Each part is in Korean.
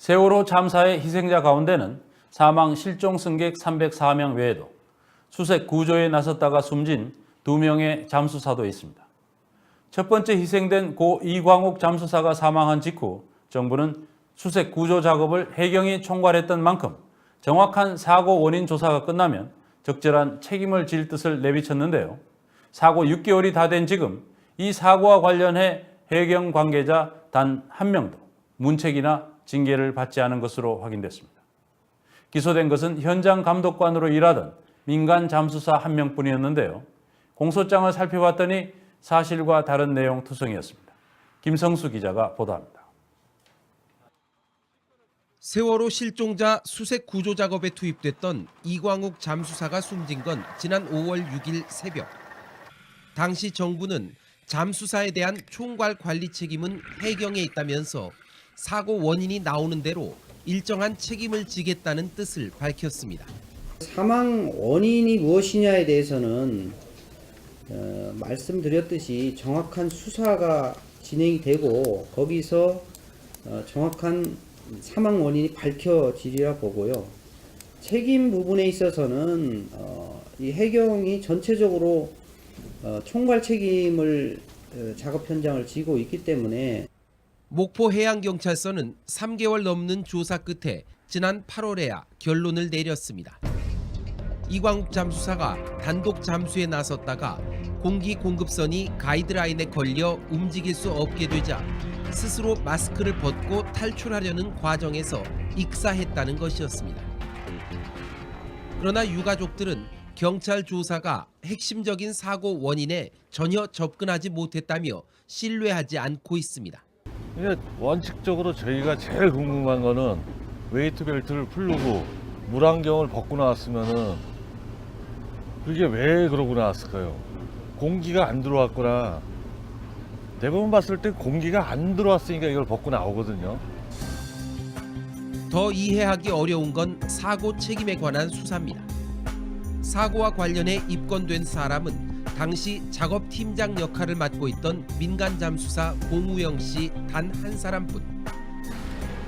세월호 참사의 희생자 가운데는 사망 실종 승객 304명 외에도 수색 구조에 나섰다가 숨진 2명의 잠수사도 있습니다. 첫 번째 희생된 고 이광욱 잠수사가 사망한 직후 정부는 수색 구조 작업을 해경이 총괄했던 만큼 정확한 사고 원인 조사가 끝나면 적절한 책임을 질 뜻을 내비쳤는데요. 사고 6개월이 다 된 지금 이 사고와 관련해 해경 관계자 단 한 명도 문책이나 징계를 받지 않은 것으로 확인됐습니다. 기소된 것은 현장 감독관으로 일하던 민간 잠수사 한 명뿐이었는데요. 공소장을 살펴봤더니 사실과 다른 내용 투성이었습니다. 김성수 기자가 보도합니다. 세월호 실종자 수색 구조 작업에 투입됐던 이광욱 잠수사가 숨진 건 지난 5월 6일 새벽. 당시 정부는 잠수사에 대한 총괄 관리 책임은 해경에 있다면서 사고 원인이 나오는 대로 일정한 책임을 지겠다는 뜻을 밝혔습니다. 사망 원인이 무엇이냐에 대해서는 말씀드렸듯이 정확한 수사가 진행이 되고 거기서 정확한 사망 원인이 밝혀지리라 보고요. 책임 부분에 있어서는 이 해경이 전체적으로 총괄 책임을 작업 현장을 지고 있기 때문에 목포해양경찰서는 3개월 넘는 조사 끝에 지난 8월에야 결론을 내렸습니다. 이광욱 잠수사가 단독 잠수에 나섰다가 공기 공급선이 가이드라인에 걸려 움직일 수 없게 되자 스스로 마스크를 벗고 탈출하려는 과정에서 익사했다는 것이었습니다. 그러나 유가족들은 경찰 조사가 핵심적인 사고 원인에 전혀 접근하지 못했다며 신뢰하지 않고 있습니다. 원칙적으로 저희가 제일 궁금한 거는 웨이트 벨트를 풀고 물안경을 벗고 나왔으면은 그게 왜 그러고 나왔을까요? 공기가 안 들어왔거나 대부분 봤을 때 공기가 안 들어왔으니까 이걸 벗고 나오거든요. 더 이해하기 어려운 건 사고 책임에 관한 수사입니다. 사고와 관련해 입건된 사람은 당시 작업팀장 역할을 맡고 있던 민간 잠수사 공우영 씨 단 한 사람뿐.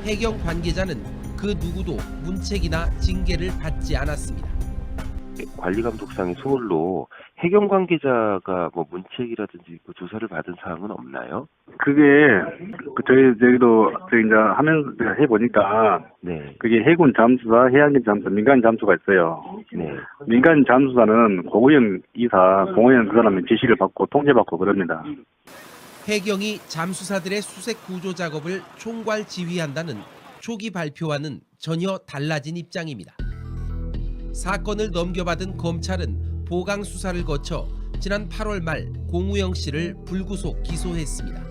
해경 관계자는 그 누구도 문책이나 징계를 받지 않았습니다. 관리감독상의 소홀로 해경 관계자가 문책이라든지 조사를 받은 사항은 없나요? 그게 저희도 이제 하면서 해보니까 네. 그게 해군 잠수사, 해양경 잠수사, 민간 잠수가 있어요. 네. 민간 잠수사는 고우영 이사, 공우영 그 사람의 지시를 받고 통제받고 그럽니다. 해경이 잠수사들의 수색 구조 작업을 총괄 지휘한다는 초기 발표와는 전혀 달라진 입장입니다. 사건을 넘겨받은 검찰은 보강 수사를 거쳐 지난 8월 말 공우영 씨를 불구속 기소했습니다.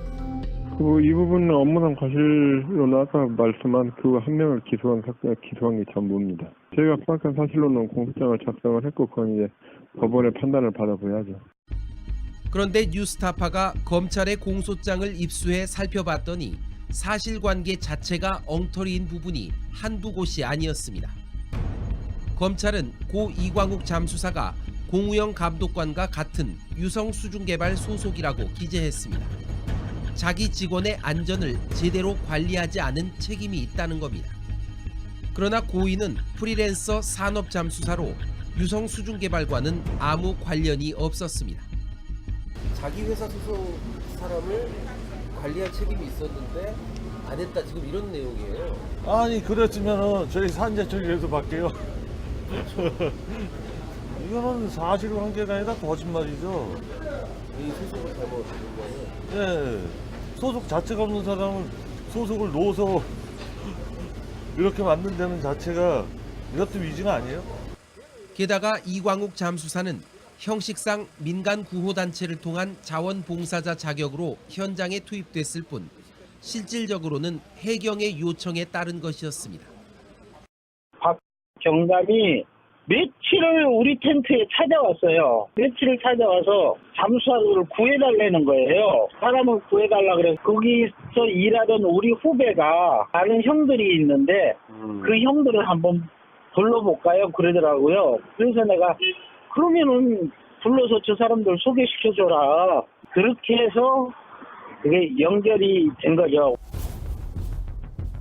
이 부분은 업무상 과실로 아까 말씀한 그 한 명을 기소한 게 전부입니다. 저희가 파악한 사실로는 공소장을 작성을 했고 그건 이제 법원의 판단을 받아봐야죠. 그런데 뉴스타파가 검찰의 공소장을 입수해 살펴봤더니 사실관계 자체가 엉터리인 부분이 한두 곳이 아니었습니다. 검찰은 고 이광욱 잠수사가 공우영 감독관과 같은 유성수중개발 소속이라고 기재했습니다. 자기 직원의 안전을 제대로 관리하지 않은 책임이 있다는 겁니다. 그러나 고인은 프리랜서 산업잠수사로 유성수중개발과는 아무 관련이 없었습니다. 자기 회사 소속 사람을 관리할 책임이 있었는데 안 했다 지금 이런 내용이에요. 아니 그랬으면은 저희 산재처리에서 받게요. 이거는 사실관계가 아니라 거짓말이죠. 이 소속을 잘못 든 거예요. 네, 소속 자체가 없는 사람은 소속을 놓아서 이렇게 만든다는 자체가 이것도 위증 아니에요? 게다가 이광욱 잠수사는 형식상 민간 구호단체를 통한 자원봉사자 자격으로 현장에 투입됐을 뿐 실질적으로는 해경의 요청에 따른 것이었습니다. 박 경감이 며칠을 우리 텐트에 찾아왔어요. 며칠을 찾아와서 잠수사들을 구해달라는 거예요. 사람을 구해달라 그래서 거기서 일하던 우리 후배가 아는 형들이 있는데 그 형들을 한번 불러볼까요? 그러더라고요. 그래서 내가 그러면은 불러서 저 사람들 소개시켜줘라. 그렇게 해서 그게 연결이 된 거죠.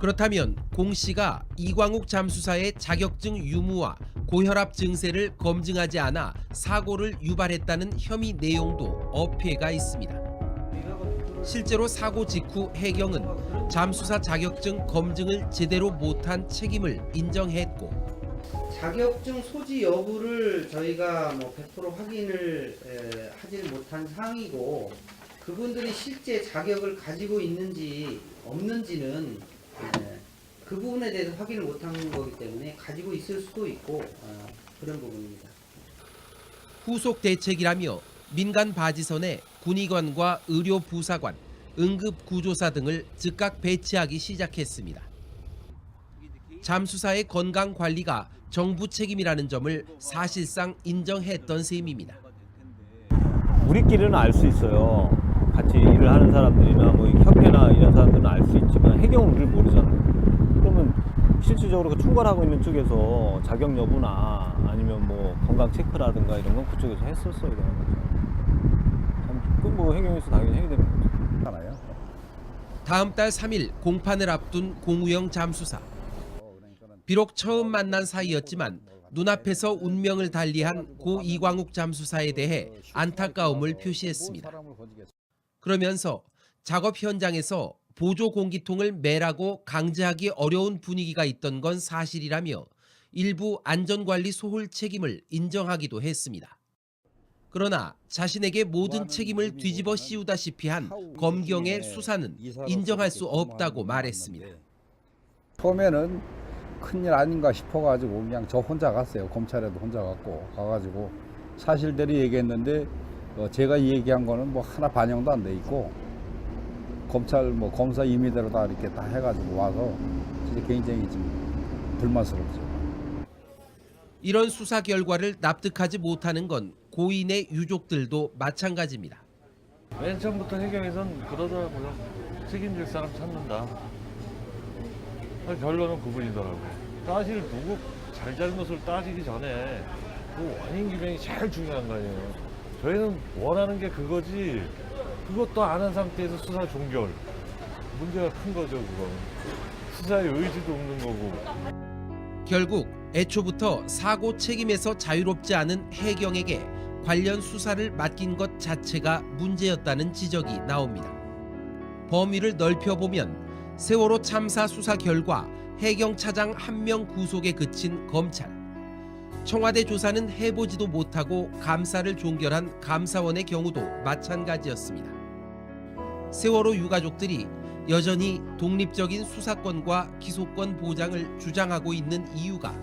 그렇다면 공 씨가 이광욱 잠수사의 자격증 유무와 고혈압 증세를 검증하지 않아 사고를 유발했다는 혐의 내용도 어폐가 있습니다. 실제로 사고 직후 해경은 잠수사 자격증 검증을 제대로 못한 책임을 인정했고, 자격증 소지 여부를 저희가 뭐 100% 확인을 하지는 못한 사항이고, 그분들이 실제 자격을 가지고 있는지 없는지는 그 부분에 대해서 확인을 못한 거기 때문에 가지고 있을 수도 있고 그런 부분입니다. 후속 대책이라며 민간 바지선에 군의관과 의료부사관, 응급구조사 등을 즉각 배치하기 시작했습니다. 잠수사의 건강관리가 정부 책임이라는 점을 사실상 인정했던 셈입니다. 우리끼리는 알 수 있어요. 같이 일을 하는 사람들이나 뭐 협회나 이런 사람들은 알 수 있지만 해경은 우리를 모르잖아요. 그러면 실질적으로 그 충관하고 있는 쪽에서 자격 여부나 아니면 뭐 건강 체크라든가 이런 건 그쪽에서 했었어야 되는 거죠. 그건 뭐 해경에서 당연히 해야 되는 거죠. 다음 달 3일 공판을 앞둔 공우영 잠수사. 비록 처음 만난 사이였지만 눈앞에서 운명을 달리한 고 이광욱 잠수사에 대해 안타까움을 표시했습니다. 그러면서 작업 현장에서 보조 공기통을 매라고 강제하기 어려운 분위기가 있던 건 사실이라며 일부 안전관리 소홀 책임을 인정하기도 했습니다. 그러나 자신에게 모든 책임을 뒤집어 씌우다시피 한 검경의 수사는 인정할 수 없다고 말했습니다. 처음에는 큰일 아닌가 싶어가지고 그냥 저 혼자 갔어요. 검찰에도 혼자 갔고 가가지고 사실대로 얘기했는데 제가 얘기한 거는 뭐 하나 반영도 안 돼 있고 검찰 뭐 검사 임의대로 다 이렇게 다 해가지고 와서 진짜 굉장히 좀 불만스럽죠. 이런 수사 결과를 납득하지 못하는 건 고인의 유족들도 마찬가지입니다. 맨 처음부터 해경에선 그러더라고요. 책임질 사람 찾는다. 결론은 그분이더라고요. 사실 누구 잘잘못을 따지기 전에 그 원인 규명이 제일 중요한 거 아니에요. 저희는 원하는 게 그거지, 그것도 안 한 상태에서 수사 종결. 문제가 큰 거죠, 그건. 수사의 의지도 없는 거고. 결국 애초부터 사고 책임에서 자유롭지 않은 해경에게 관련 수사를 맡긴 것 자체가 문제였다는 지적이 나옵니다. 범위를 넓혀보면 세월호 참사 수사 결과 해경 차장 1명 구속에 그친 검찰, 청와대 조사는 해보지도 못하고 감사를 종결한 감사원의 경우도 마찬가지였습니다. 세월호 유가족들이 여전히 독립적인 수사권과 기소권 보장을 주장하고 있는 이유가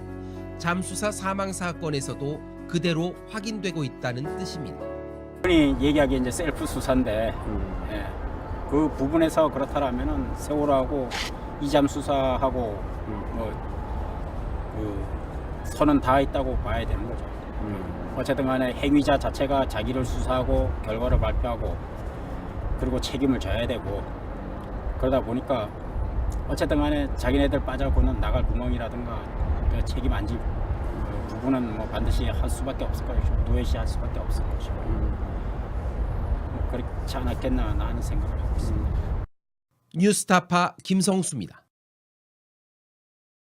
잠수사 사망 사건에서도 그대로 확인되고 있다는 뜻입니다. 흔히 얘기하기에 이제 셀프 수사인데 그 부분에서 그렇다라면은 세월호하고 이잠 수사하고 그 선은 다 있다고 봐야 되는 거죠. 어쨌든 간에 행위자 자체가 자기를 수사하고 결과를 발표하고 그리고 책임을 져야 되고 그러다 보니까 어쨌든 간에 자기네들 빠져고는 나갈 구멍이라든가 그 책임 안 질 부분은 뭐 반드시 할 수밖에 없을 것이고 노예시 할 수밖에 없을 것이고 그렇지 않았겠나 하는 생각을 하고 있습니다. 뉴스타파 김성수입니다.